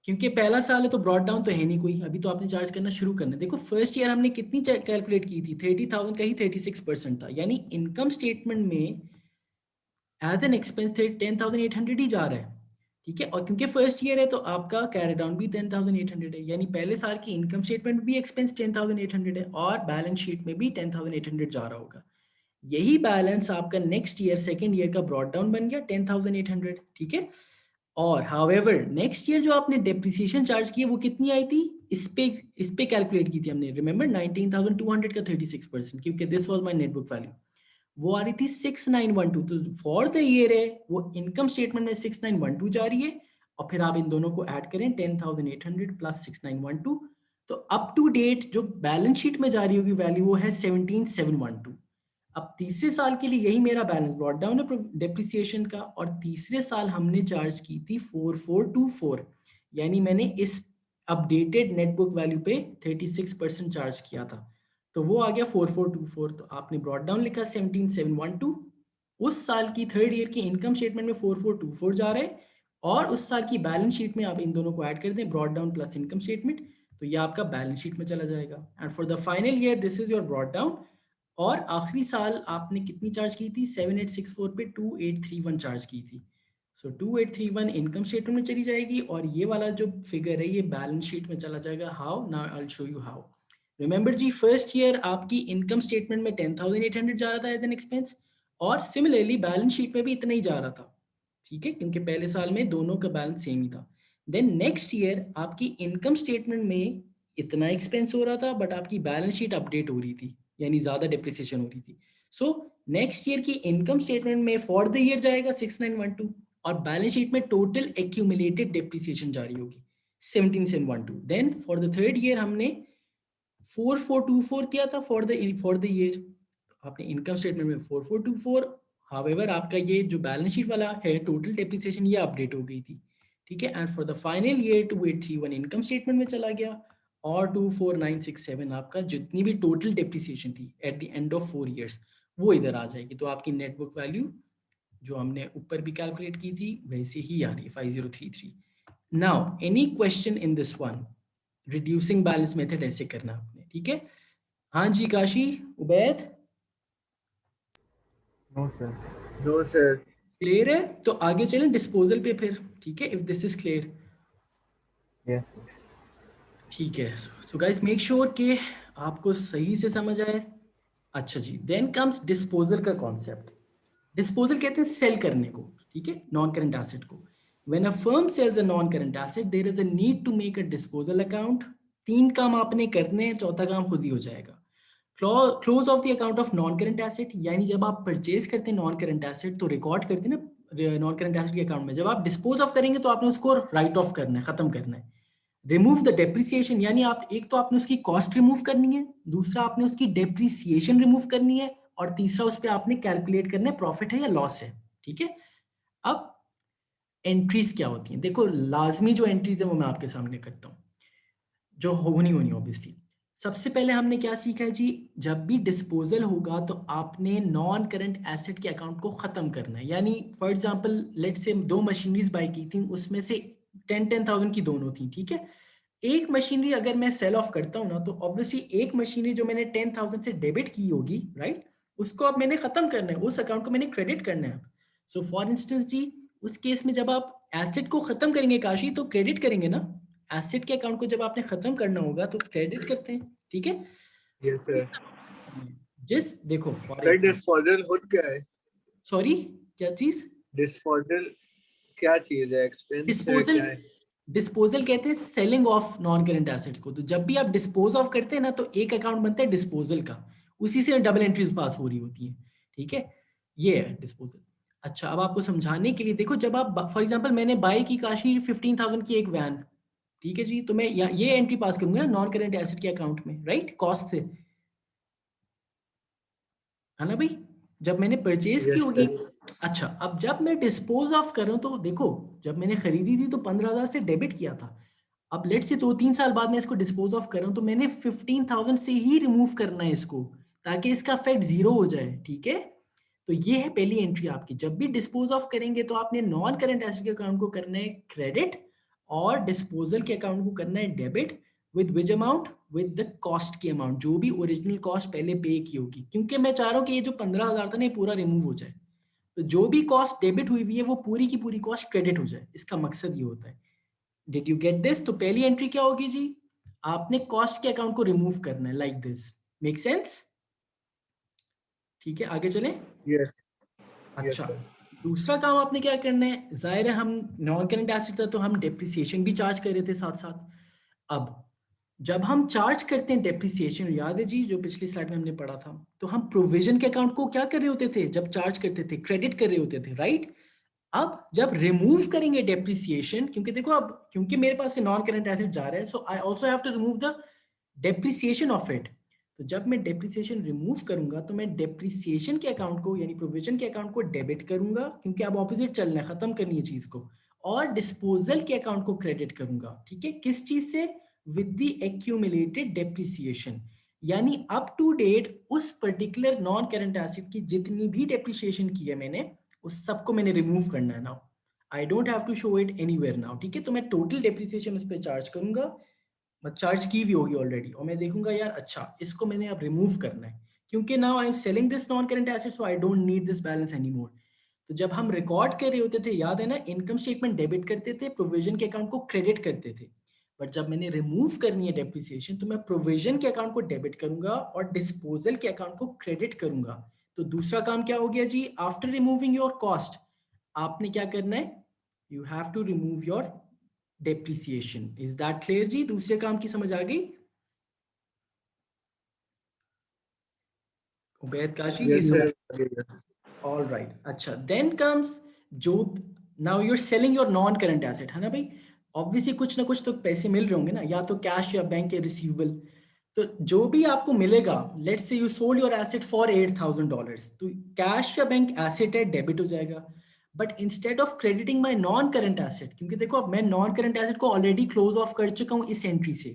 S1: क्योंकि पहला साल है तो ब्रॉड डाउन तो है नहीं कोई, अभी तो आपने चार्ज करना शुरू करना है। देखो फर्स्ट ईयर हमने कितनी कैलकुलेट की थी, 30,000 का ही 36% था, यानी इनकम स्टेटमेंट में एज एन एक्सपेंस 10,800 ही जा रहा है, ठीक है। और क्योंकि फर्स्ट ईयर है तो आपका कैरी डाउन भी 10,800 है, यानी पहले साल की इनकम स्टेटमेंट भी एक्सपेंस 10,800 है और बैलेंस शीट में भी 10,800 जा रहा होगा। यही बैलेंस आपका नेक्स्ट ईयर सेकेंड ईयर का ब्रॉड डाउन बन गया 10,800, ठीक है। और हाउएवर नेक्स्ट ईयर जो आपने डेप्रिसिएशन चार्ज की है वो कितनी आई थी, इस पे कैलकुलेट की थी हमने। रिमेंबर 19,200 का 36%, क्योंकि this was my net book value, वो आ रही थी 6912। तो फॉर द ईयर है वो इनकम स्टेटमेंट में 6912 जा रही है, और फिर आप इन दोनों को ऐड करें 10,800 प्लस 6912, तो अप टू डेट जो बैलेंस शीट में जा रही होगी वैल्यू वो है 17,712। अब तीसरे साल के लिए यही मेरा बैलेंस ब्रॉट डाउन है डेप्रिसिएशन का, और तीसरे साल हमने चार्ज की थी 4424, यानी मैंने इस अपडेटेड नेट बुक वैल्यू पे 36% चार्ज किया था, तो वो आ गया 4424। तो आपने ब्रॉट डाउन लिखा 17,712, उस साल की थर्ड ईयर की इनकम स्टेटमेंट में 4424 जा रहे हैं, और उस साल की बैलेंस शीट में आप इन दोनों को ऐड कर दें, brought down plus income statement, तो ये आपका बैलेंस शीट में चला जाएगा। And for the final year this is your brought down. और आखिरी साल आपने कितनी चार्ज की थी, 7864 पे 2831 चार्ज की थी। सो 2831 इनकम स्टेटमेंट में चली जाएगी, और ये वाला जो फिगर है ये बैलेंस शीट में चला जाएगा। How, now I will show you how. Remember जी, फर्स्ट ईयर आपकी इनकम स्टेटमेंट में 10,800 जा रहा था एज एन एक्सपेंस, और सिमिलरली बैलेंस शीट में भी इतना ही जा रहा था, ठीक है, क्योंकि पहले साल में दोनों का बैलेंस सेम ही था। देन नेक्स्ट ईयर आपकी इनकम स्टेटमेंट में इतना एक्सपेंस हो रहा था, बट आपकी बैलेंस शीट अपडेट हो रही थी, यानी ज्यादा डिप्रिसिएशन हो रही थी। सो नेक्स्ट ईयर की इनकम स्टेटमेंट में फॉर द ईयर जाएगा 6912, और बैलेंस शीट में टोटल एक्यूमुलेटेड डिप्रिसिएशन जारी होगी 17,712। Then for the third year हमने 4424 किया था फॉर द ईयर, आपने इनकम स्टेटमेंट में 4424, हाउएवर आपका ये जो बैलेंस शीट वाला है टोटल डेप्रिसिएशन ये अपडेट हो गई थी, ठीक है। And for the final year 2831 income statement में चला गया, और 24967 आपका जितनी भी टोटल डेप्रिसिएशन थी eight the end of 4 years वो इधर आ जाएगी। तो आपकी नेट बुक वैल्यू जो हमने ऊपर भी कैलकुलेट की थी वैसे ही आ रही है 5033। Now any question in this one, reducing balance method ऐसे करना आपने, ठीक है। हाँ जी Kashi, Ubaid,
S3: No, sir.
S2: No, sir.
S1: Clear है? तो आगे चलें डिस्पोजल पे फिर, ठीक है, if this is clear.
S3: Yes, sir.
S1: ठीक है, सो गाइस मेक श्योर कि आपको सही से समझ आए। अच्छा जी, देन कम्स डिस्पोजल का कॉन्सेप्ट। डिस्पोजल कहते हैं सेल करने को, ठीक है, नॉन करंट एसेट को। When a firm sells a non current asset there is a need to make a disposal account. तीन काम आपने करने हैं, चौथा काम खुद ही हो जाएगा। Close of the account of non current asset, यानी जब आप परचेज करते हैं नॉन करंट एसेट तो रिकॉर्ड करते हैं ना नॉन करंट एसेट के अकाउंट में, जब आप डिस्पोज ऑफ करेंगे तो आपने उसको राइट ऑफ करना है, खत्म करना है। रिमूव द डेप्रिसिएशन, यानी आप एक तो आपने उसकी कॉस्ट रिमूव करनी है, दूसरा आपने उसकी डेप्रिसिएशन रिमूव करनी है, और तीसरा उस पर आपने कैलकुलेट करना है प्रॉफिट है या लॉस है। ठीक है, अब एंट्रीज क्या होती हैं, देखो लाजमी जो एंट्रीज है वो मैं आपके सामने करता हूँ, जो होनी होनी ऑब्वियसली। सबसे पहले हमने क्या सीखा है जी, जब भी डिस्पोजल होगा तो आपने नॉन करंट एसेट के अकाउंट को खत्म करना है। यानी for example let's say 2 machineries bye की थी, उसमें से 10,000 की दोनों थी। ठीक है, एक मशीनरी अगर मैं सेल ऑफ करता हूँ ना, तो ऑब्वियसली एक मशीनरी जो मैंने 10,000 से डेबिट की होगी, राइट, उसको अब मैंने खत्म करना है, उस अकाउंट को मैंने क्रेडिट करना है। सो फॉर इंस्टेंस जी, उस केस में जब आप एसेट को खत्म करेंगे काशी, तो क्रेडिट करेंगे ना, एसेट के अकाउंट को जब आपने खत्म करना होगा तो क्रेडिट करते हैं। ठीक है,
S2: Yes, sir.
S1: जिस देखो फॉर
S2: Sir,
S1: एग्जांपल,
S2: disposal होता क्या है?
S1: सॉरी क्या चीज,
S2: Disposal क्या चीज है? Expense है
S1: डिस्पोजल,
S2: क्या है?
S1: डिस्पोजल कहते हैं selling of non current assets को। तो जब भी आप डिस्पोज ऑफ करते हैं ना, तो एक अकाउंट बनता है डिस्पोजल का, उसी से डबल एंट्रीज पास हो रही होती हैं। ठीक है, ये है डिस्पोजल। अच्छा, अब आपको समझाने के लिए देखो, जब आप फॉर एग्जांपल मैंने बाई की काशी 15,000 की एक वैन, ठीक है जी, तो मैं ये एंट्री पास करूंगा ना नॉन करेंट एसेट के अकाउंट में, राइट, कॉस्ट से, है ना भाई, जब मैंने परचेज की
S2: Yes,
S1: होगी।
S2: sir.
S1: अच्छा, अब जब मैं डिस्पोज ऑफ कर रहा हूं, तो देखो जब मैंने खरीदी थी तो 15,000 से डेबिट किया था। अब लेट से 2-3 साल बाद मैं इसको डिस्पोज ऑफ कर रहा हूं, तो मैंने 15,000 से ही रिमूव करना है इसको, ताकि इसका इफेक्ट जीरो हो जाए। ठीक है, तो ये है पहली एंट्री आपकी। जब भी डिस्पोज ऑफ करेंगे तो आपने नॉन करंट एसेट के अकाउंट को करना है क्रेडिट, और डिस्पोजल के अकाउंट को करना है debit, with which amount, with the cost की अमाउंट, जो भी ओरिजिनल कॉस्ट पहले पे की होगी। क्योंकि मैं चाह रहा हूँ कि ये जो 15,000 था ना, ये पूरा रिमूव हो जाए, तो जो भी कॉस्ट डेबिट हुई हुई है वो पूरी की पूरी कॉस्ट क्रेडिट हो जाए, इसका मकसद ये होता है। Did you get this? तो पहली एंट्री क्या होगी जी, आपने कॉस्ट के अकाउंट को रिमूव करना है, लाइक दिस, मेक सेंस? ठीक है, आगे चलें।
S2: Yes, yes,
S1: अच्छा,
S2: sir.
S1: दूसरा काम आपने क्या करना है, जाहिर है हम नॉन करंट एसेट था तो हम डेप्रिसिएशन भी चार्ज कर रहे थे साथ साथ। अब जब हम चार्ज करते हैं डेप्रिसिएशन, याद है जी जो पिछली स्लाइड में हमने पढ़ा था, तो हम प्रोविजन के अकाउंट को क्या कर रहे होते थे, जब चार्ज करते थे क्रेडिट कर रहे होते थे, राइट। अब जब रिमूव करेंगे डेप्रिसिएशन, क्योंकि देखो अब क्योंकि मेरे पास से नॉन करंट एसेट जा रहा है, so I also have to remove the depreciation of it. तो जब मैं डेप्रिसिएशन रिमूव करूंगा, तो मैं डेप्रिसिएशन के अकाउंट को यानी प्रोविजन के अकाउंट को डेबिट करूंगा, क्योंकि अब ऑपोजिट चलना है, खत्म करनी है चीज को, और डिस्पोजल के अकाउंट को क्रेडिट करूंगा। ठीक है, किस चीज से? विद द एक्यूमुलेटेड डेप्रिसिएशन, यानी अप टू डेट उस पर्टिकुलर नॉन करंट एसेट की जितनी भी डेप्रिसिएशन की है मैंने, उस सबको मैंने रिमूव करना है now. I don't have to show it anywhere now. ठीक है, तो मैं टोटल डेप्रिसिएशन उस पर चार्ज करूंगा, चार्ज की भी होगी ऑलरेडी, और मैं देखूंगा यार अच्छा इसको मैंने अब रिमूव करना है, क्योंकि now I am selling this non current asset, so I don't need this balance anymore. तो जब हम रिकॉर्ड कर रहे होते थे, याद है ना, इनकम स्टेटमेंट डेबिट करते थे, प्रोविजन के अकाउंट को क्रेडिट करते थे, बट जब मैंने रिमूव करनी है डेप्रिसिएशन, तो मैं प्रोविजन के अकाउंट को डेबिट करूंगा और डिस्पोजल के अकाउंट को क्रेडिट करूंगा। तो दूसरा काम क्या हो गया जी, आफ्टर रिमूविंग योर कॉस्ट, आपने क्या करना है, you have to remove your depreciation. Is that clear जी? दूसरे काम की समझ आ गई? उबैद काशी, ये
S2: Yes,
S1: समझ?
S2: sir.
S1: ऑल राइट, अच्छा, देन कम्स जो, now you are selling your non current asset, है ना भाई, ऑब्वियसली कुछ ना कुछ तो पैसे मिल रहे होंगे ना, या तो कैश या बैंक के रिसीवेबल। तो जो भी आपको मिलेगा, let's say you sold your asset for $8,000, तो कैश या बैंक एसेट है, डेबिट हो जाएगा। But instead of crediting my non current asset, क्योंकि देखो अब मैं नॉन करंट एसेट को ऑलरेडी क्लोज ऑफ कर चुका हूं इस एंट्री से,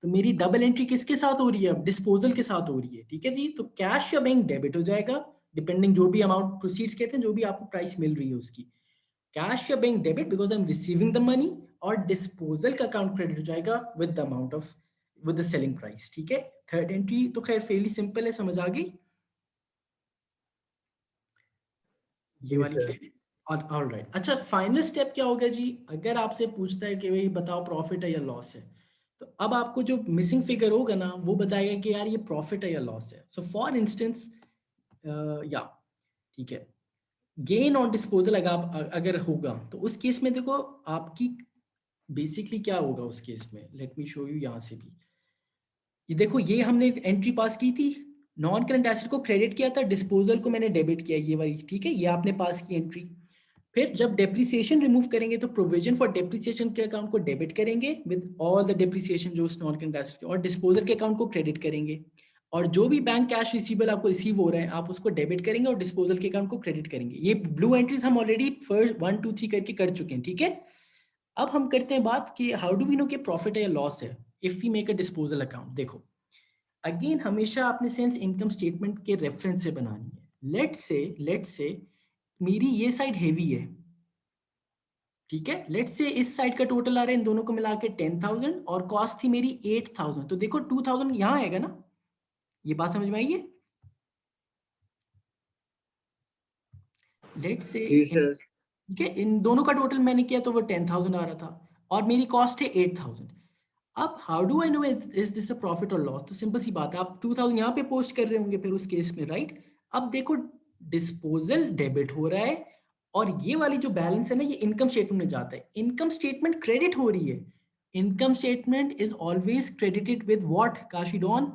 S1: तो मेरी डबल एंट्री किसके साथ हो रही है, अब डिस्पोजल के साथ हो रही है। ठीक है जी, तो कैश या बैंक डेबिट हो जाएगा, डिपेंडिंग जो भी अमाउंट, प्रोसीड्स कहते हैं जो भी आपको प्राइस मिल रही है उसकी, कैश या bank debit because I am receiving the money, और डिस्पोजल का अकाउंट क्रेडिट हो जाएगा with the amount of, with the selling price. ठीक है, थर्ड एंट्री तो खैर फेयरली सिंपल है, समझ आ गई ये
S2: जी
S1: वाली
S2: सर.
S1: क्लियर? और ऑल राइट, अच्छा, फाइनल स्टेप क्या होगा जी, अगर आपसे पूछता है कि भाई बताओ प्रॉफिट है या लॉस है, तो अब आपको जो मिसिंग फिगर होगा ना, वो बताएगा कि यार ये प्रॉफिट है या लॉस है। सो फॉर इंस्टेंस, या ठीक है, गेन ऑन डिस्पोजल अगर होगा, तो उस केस में देखो आपकी बेसिकली क्या होगा उस केस में, लेट मी शो यू यहाँ से भी। ये देखो, ये हमने एंट्री पास की थी, नॉन करंट एसेट को क्रेडिट किया था, डिस्पोजल को मैंने डेबिट किया, ये वाली, ठीक है, ये आपने पास की एंट्री। फिर जब डेप्रिसिएशन रिमूव करेंगे तो प्रोविजन फॉर डेप्रिसिएशन के अकाउंट को डेबिट करेंगे विद ऑल द डेप्रिसिएशन जो उस नॉन करंट एसेट के, और डिस्पोजल के अकाउंट को क्रेडिट करेंगे, और जो भी बैंक कैश रिसीवेबल आपको रिसीव हो रहा है आप उसको डेबिट करेंगे और डिस्पोजल के अकाउंट को क्रेडिट करेंगे। ये ब्लू एंट्रीज हम ऑलरेडी फर्स्ट 1 2 3 करके कर चुके हैं, ठीक है। अब हम करते हैं बात कि हाउ डू वी नो कि प्रॉफिट है या लॉस है if we make a disposal account. देखो अगेन हमेशा आपने सेंस इनकम स्टेटमेंट के रेफरेंस से बनानी है। लेट्स से मेरी ये साइड हेवी है, ठीक है। लेट्स से इस साइड का टोटल आ रहा है इन दोनों को मिला के 10,000 और कॉस्ट थी मेरी 8,000, तो देखो 2,000 यहाँ आएगा ना, ये बात समझ में आई है। Let's say
S2: ji sir.
S1: ठीक है, इन दोनों का टोटल मैंने किया तो वो 10,000 आ रहा था और मेरी कॉस्ट है 8,000। अब how do I know is this a profit और लॉस? तो सिंपल सी बात है, आप 2,000 यहाँ पे पोस्ट कर रहे होंगे फिर उस केस में, राइट। अब देखो डिस्पोजल डेबिट हो रहा है और ये वाली जो बैलेंस है ना ये इनकम स्टेटमेंट में जाता है, इनकम स्टेटमेंट क्रेडिट हो रही है। Income statement is always credited with what काशी डॉन?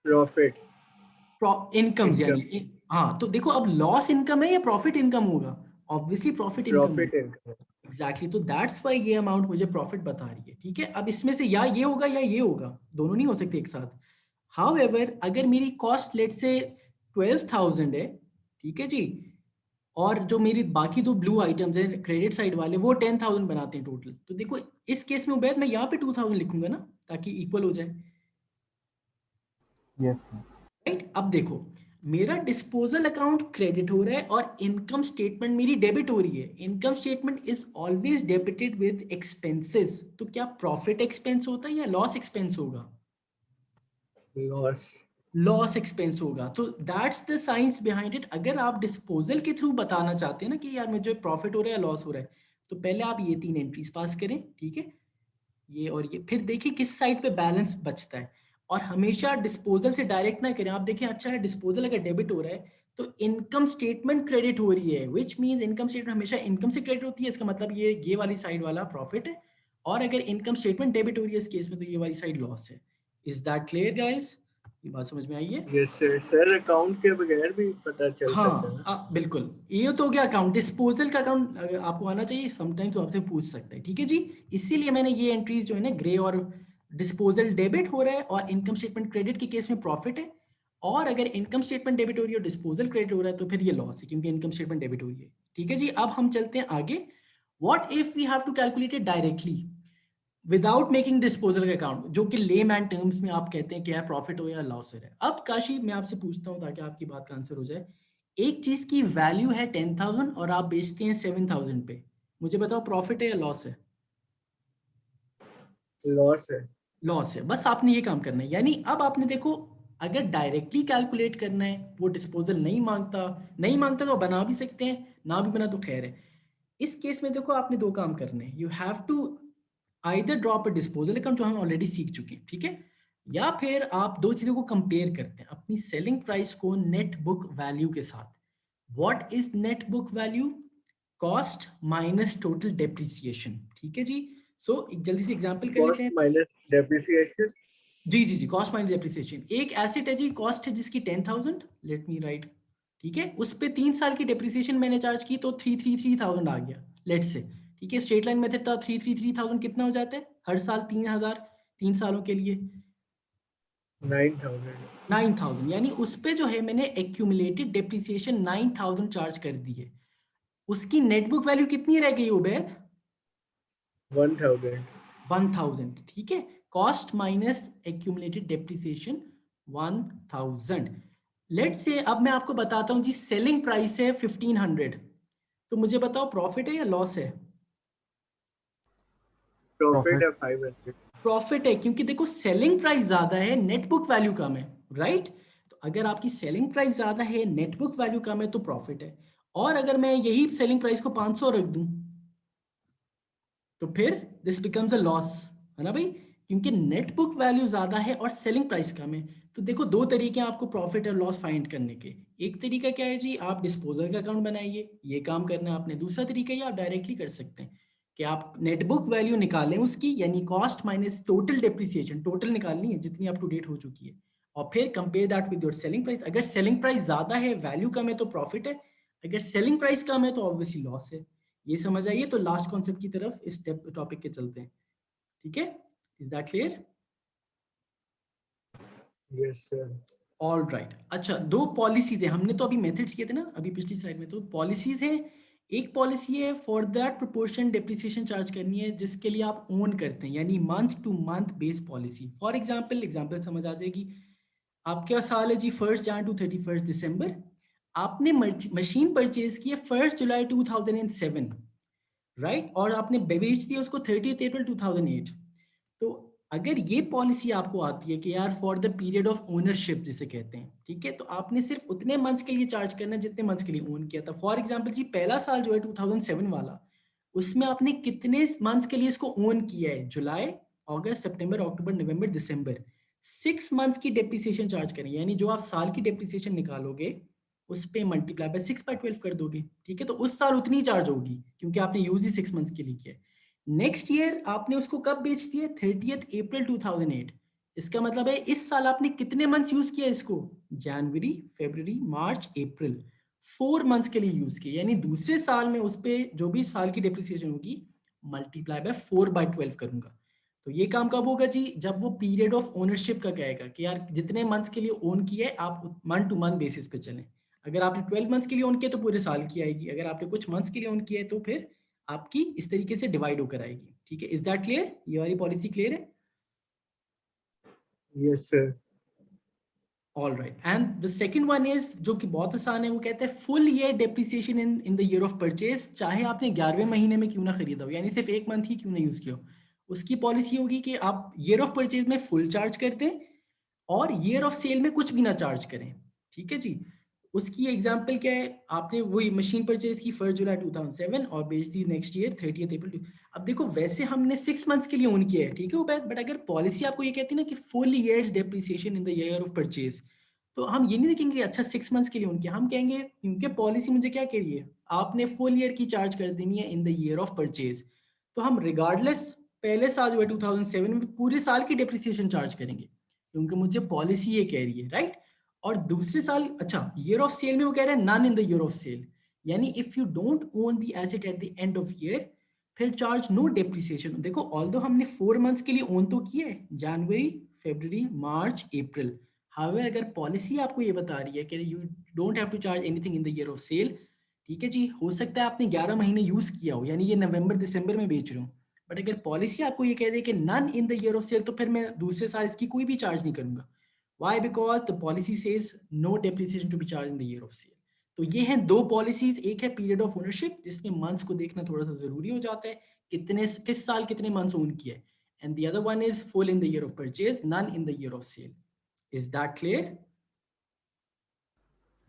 S2: Profit
S1: incomes
S2: income.
S1: यानी हाँ, तो देखो अब लॉस इनकम है या प्रॉफिट इनकम होगा? ऑब्वियसली प्रॉफिट इनकम
S2: प्रॉफिट
S1: होगा।
S2: इनकम।
S1: एग्जैक्टली, तो दैट्स वाई ये अमाउंट मुझे प्रॉफिट बता रही है, ठीक है। अब इसमें से या ये होगा या ये होगा, दोनों नहीं हो सकते एक साथ। हाउएवर अगर मेरी कॉस्ट लेट से 12,000 है, ठीक है जी, और जो मेरी बाकी दो ब्लू आइटम्स हैं क्रेडिट साइड वाले वो 10,000 बनाते हैं टोटल, तो देखो इस केस में उबैद मैं यहाँ पे 2,000 लिखूंगा ना ताकि इक्वल हो जाए,
S3: Yes, sir.
S1: राइट। अब देखो मेरा डिस्पोजल अकाउंट क्रेडिट हो रहा है और इनकम स्टेटमेंट मेरी डेबिट हो रही है। Income statement is always debited with expenses, तो क्या प्रॉफिट एक्सपेंस होता है या लॉस एक्सपेंस होगा?
S2: लॉस।
S1: लॉस एक्सपेंस होगा। तो that's the science behind it. अगर आप डिस्पोजल के थ्रू बताना चाहते हैं ना कि यार मुझे प्रॉफिट हो रहा है या लॉस हो रहा है, तो पहले आप ये 3 एंट्रीज पास करें, ठीक है, ये और ये, फिर देखिए किस साइड पे बैलेंस बचता है। और हमेशा डिस्पोजल से डायरेक्ट ना करें। आप देखें अच्छा है डिस्पोजल अगर डेबिट हो रहा है तो इनकम स्टेटमेंट क्रेडिट हो रही है, विच मींस इनकम स्टेटमेंट हमेशा इनकम से क्रेडिट होती है, इसका मतलब ये वाली साइड वाला प्रॉफिट है, और अगर इनकम स्टेटमेंट डेबिट हो रही है इस केस में तो ये वाली साइड लॉस है। Is that clear guys? ये बात समझ में आई है?
S2: Yes sir. सर अकाउंट के बगैर भी पता चल सकता है
S1: हाँ
S2: ना?
S1: बिल्कुल, ये तो हो गया अकाउंट। डिस्पोजल का अकाउंट अगर आपको आना चाहिए समटाइम्स तो आपसे पूछ सकता है, ठीक है जी। इसीलिए मैंने ये एंट्रीज जो है ना ग्रे और डिस्पोजल डेबिट हो रहा है और इनकम स्टेटमेंट क्रेडिट के केस में प्रॉफिट है, और अगर इनकम स्टेटमेंट डेबिट हो रही है और डिस्पोजल क्रेडिट हो रहा है तो फिर ये लॉस है क्योंकि इनकम स्टेटमेंट डेबिट हो रही है, ठीक है जी। अब हम चलते हैं आगे। What if we have to calculate it directly without making disposal का अकाउंट, जो कि लेमैन टर्म्स में आप कहते हैं कि है प्रॉफिट हो या लॉस है। अब काशी मैं आपसे पूछता हूं ताकि आपकी बात का आंसर हो जाए, एक चीज की वैल्यू है 10,000 और आप बेचते हैं 7,000 पे, मुझे बताओ प्रॉफिट है या लॉस है?
S2: लॉस है।
S1: लॉस है। बस आपने ये काम करना है, यानी अब आपने देखो अगर डायरेक्टली कैलकुलेट करना है, वो डिस्पोजल नहीं मांगता तो बना भी सकते हैं, ना भी बना तो खैर है। इस केस में देखो आपने दो काम करने हैं, you have to either drop a disposal account जो हम ऑलरेडी सीख चुके हैं, ठीक है, या फिर आप दो चीजों को कंपेयर करते हैं, अपनी सेलिंग प्राइस को नेट बुक वैल्यू के साथ। What is net book value? Cost minus total depreciation, ठीक है जी। सो एक जल्दी से एग्जांपल कर लेते
S2: कॉस्ट
S1: हैं।
S2: Minus depreciation.
S1: जी कॉस्ट माइनस डेप्रिसिएशन, एक एसेट है जी, कॉस्ट है जिसकी 10,000, लेट मी राइट, ठीक है, उस पे 3 साल की डेप्रिसिएशन मैंने चार्ज की तो 333,000 आ गया लेट से, ठीक है। स्ट्रेट लाइन मेथड था 333,000 कितना हो जाता है हर साल 3,000 3 सालों के लिए
S2: 9,000।
S1: 9,000, यानी उस पे जो है मैंने एक्यूमुलेटेड डेप्रिसिएशन 9,000 चार्ज कर दी है। उसकी नेट बुक वैल्यू कितनी रह गई उबैद?
S2: 1,000।
S1: 1,000, ठीक है। Cost minus accumulated depreciation 1,000। लेट से अब मैं आपको बताता हूं जी सेलिंग प्राइस है 1,500, तो मुझे बताओ प्रॉफिट है या लॉस है?
S2: Profit
S3: Profit.
S2: है 500।
S1: प्रॉफिट है, क्योंकि देखो सेलिंग प्राइस ज्यादा है नेट बुक वैल्यू कम है, राइट। तो अगर आपकी सेलिंग प्राइस ज्यादा है नेट बुक वैल्यू कम है तो प्रॉफिट है, और अगर मैं यही सेलिंग प्राइस को 500 रख दूं तो फिर दिस बिकम्स अ लॉस, है ना भाई, क्योंकि नेट बुक वैल्यू ज्यादा है और सेलिंग प्राइस कम है। तो देखो दो तरीके हैं आपको प्रॉफिट और लॉस फाइंड करने के। एक तरीका क्या है जी, आप डिस्पोजल का अकाउंट बनाइए, ये काम करना है आपने। दूसरा तरीका ये आप डायरेक्टली कर सकते हैं कि आप नेट बुक वैल्यू निकालें उसकी, यानी cost minus total depreciation, total निकालनी है जितनी अप टू डेट हो चुकी है, और फिर compare that with your selling price. अगर सेलिंग प्राइस ज्यादा है वैल्यू कम है तो प्रॉफिट है, अगर सेलिंग प्राइस कम है तो ऑब्वियसली लॉस है। ये समझ आइए। तो लास्ट कॉन्सेप्ट की तरफ इस टॉपिक के चलते हैं, ठीक है? Is that clear?
S2: Yes, sir.
S1: All right. अच्छा, दो पॉलिसीज है, हमने तो अभी मेथड्स किए थे ना अभी पिछली स्लाइड में, तो पॉलिसीज है। एक पॉलिसी है for that proportion depreciation charge करनी है जिसके लिए आप ओन करते हैं, यानी month two month based policy. For example समझ आ जाएगी। आपका साल है जी 1 Jan to 31 December, आपने मशीन परचेज की है 1 July 2007, राइट? और आपने बेच दिया उसको 30 April 2008। तो अगर ये पॉलिसी आपको आती है कि यार for the period of ownership जिसे कहते हैं, ठीक है, तो आपने सिर्फ उतने मंथ्स के लिए चार्ज करना है जितने मंथ्स के लिए ओन किया था। फॉर एग्जांपल जी पहला साल जो है 2007 वाला, उसमें आपने कितने मंथ्स के लिए इसको ओन किया है? जुलाई, अगस्त, सितंबर, अक्टूबर, नवंबर, दिसंबर। 6 मंथ्स की डेप्रिसिएशन चार्ज करें, यानी जो आप साल की डेप्रिसिएशन निकालोगे उस पे मल्टीप्लाई बाय 6/12 कर दोगे, ठीक है? तो उस साल उतनी चार्ज होगी क्योंकि आपने यूज ही 6 मंथ्स के लिए किया है। नेक्स्ट ईयर आपने उसको कब बेच दिया? 30 April 2008। इसका मतलब है इस साल आपने कितने मंथ्स यूज किया इसको? जनवरी, फरवरी, मार्च, अप्रैल, 4 मंथ्स के लिए यूज किया। यानी दूसरे साल में उस पे जो भी साल की डेप्रिसिएशन होगी मल्टीप्लाई बाय 4/12 करूंगा। तो ये काम कब होगा जी? जब वो पीरियड ऑफ ओनरशिप का कहेगा कि यार जितने मंथ्स के लिए ओन किया है आप मंथ टू मंथ बेसिस पे चलें। अगर आपने 12 मंथ्स के लिए ओन किया तो पूरे साल की आएगी, अगर आपने कुछ मंथ्स के लिए ओन किया है तो फिर आपकी इस तरीके से डिवाइड होकर आएगी, ठीक है? Is that clear? ये वाली पॉलिसी क्लियर है?
S2: Yes, sir.
S1: All right. And the second one is जो कि बहुत आसान है, वो कहते हैं full year depreciation in the year of purchase, चाहे आपने 11वें महीने में क्यों ना खरीदा हो, यानी सिर्फ एक मंथ ही क्यों ना यूज किया हो। उसकी पॉलिसी होगी कि आप ईयर ऑफ परचेज में फुल चार्ज कर दें और ईयर ऑफ सेल में कुछ भी ना चार्ज करें, ठीक है जी? उसकी एग्जांपल क्या है? आपने वही मशीन परचेज की 1 जुलाई 2007 और बेच दी नेक्स्ट ईयर 30 अप्रैल। अब देखो वैसे हमने 6 मंथ्स के लिए ओन किया है, ठीक है उबैद, बट अगर पॉलिसी आपको ये कहती है ना कि full years depreciation in the year of purchase, तो हम ये नहीं देखेंगे अच्छा 6 मंथ्स के लिए ओन किया, हम कहेंगे क्योंकि पॉलिसी मुझे क्या कह रही है, आपने फुल ईयर की चार्ज कर देनी है इन द ईयर ऑफ परचेज, तो हम रिगार्डलेस पहले साल जो है 2007 में पूरे साल की डेप्रिसिएशन चार्ज करेंगे क्योंकि मुझे पॉलिसी ये कह रही है, राइट? और दूसरे साल अच्छा ईयर ऑफ सेल में वो कह रहे हैं none in the year of sale, यानी if you don't own the asset at the end of year फिर चार्ज नो डेप्रिसिएशन। देखो ऑल्दो हमने 4 मंथ्स के लिए ओन तो किया है, जनवरी, फरवरी, मार्च, अप्रैल। हाउएवर अगर पॉलिसी आपको ये बता रही है कि you don't have to charge anything in the year of sale, ठीक है जी, हो सकता है आपने 11 महीने यूज किया हो, यानी ये नवंबर दिसंबर में बेच रहा हूँ, बट अगर पॉलिसी आपको ये कह दे कि none in the year of sale, तो फिर मैं दूसरे साल इसकी कोई भी चार्ज नहीं करूंगा। Why? Because the policy says no depreciation to be charge in the year of sale. तो ये हैं दो पॉलिसीज, एक है पीरियड ऑफ ओनरशिप जिसमें मंथ्स को देखना थोड़ा सा जरूरी हो जाता है, कितने किस साल कितने मंथ्स ओन किया है, and the other one is full in the year of purchase, none in the year of sale. Is that clear?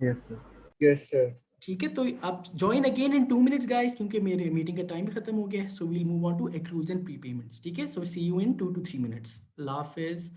S3: Yes, sir.
S2: Yes, sir.
S1: ठीक है, तो आप join again in 2 minutes guys क्योंकि मेरे meeting का time भी खत्म हो गया है। So we'll move on to exclusion prepayments, ठीक है? So see you in 2 to 3 minutes। अल्लाह हाफिज।